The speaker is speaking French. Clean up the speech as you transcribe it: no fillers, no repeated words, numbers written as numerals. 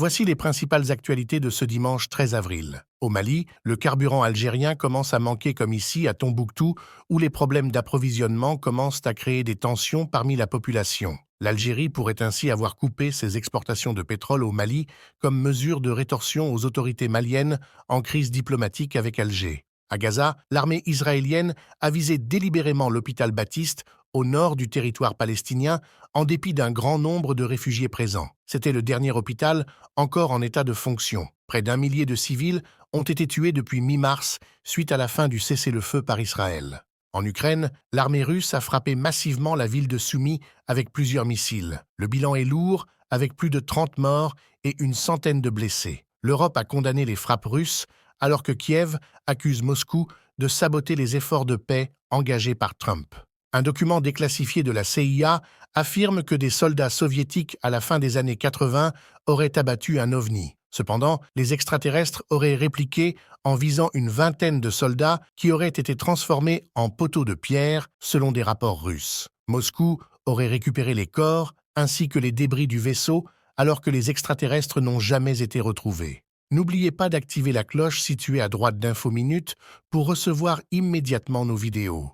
Voici les principales actualités de ce dimanche 13 avril. Au Mali, le carburant algérien commence à manquer comme ici à Tombouctou, où les problèmes d'approvisionnement commencent à créer des tensions parmi la population. L'Algérie pourrait ainsi avoir coupé ses exportations de pétrole au Mali comme mesure de rétorsion aux autorités maliennes en crise diplomatique avec Alger. À Gaza, l'armée israélienne a visé délibérément l'hôpital Baptiste au nord du territoire palestinien en dépit d'un grand nombre de réfugiés présents. C'était le dernier hôpital encore en état de fonction. Près d'1 millier de civils ont été tués depuis mi-mars suite à la fin du cessez-le-feu par Israël. En Ukraine, l'armée russe a frappé massivement la ville de Soumy avec plusieurs missiles. Le bilan est lourd, avec plus de 30 morts et une centaine de blessés. L'Europe a condamné les frappes russes, alors que Kiev accuse Moscou de saboter les efforts de paix engagés par Trump. Un document déclassifié de la CIA affirme que des soldats soviétiques à la fin des années 80 auraient abattu un ovni. Cependant, les extraterrestres auraient répliqué en visant une vingtaine de soldats qui auraient été transformés en poteaux de pierre, selon des rapports russes. Moscou aurait récupéré les corps ainsi que les débris du vaisseau, alors que les extraterrestres n'ont jamais été retrouvés. N'oubliez pas d'activer la cloche située à droite d'Info Minutes pour recevoir immédiatement nos vidéos.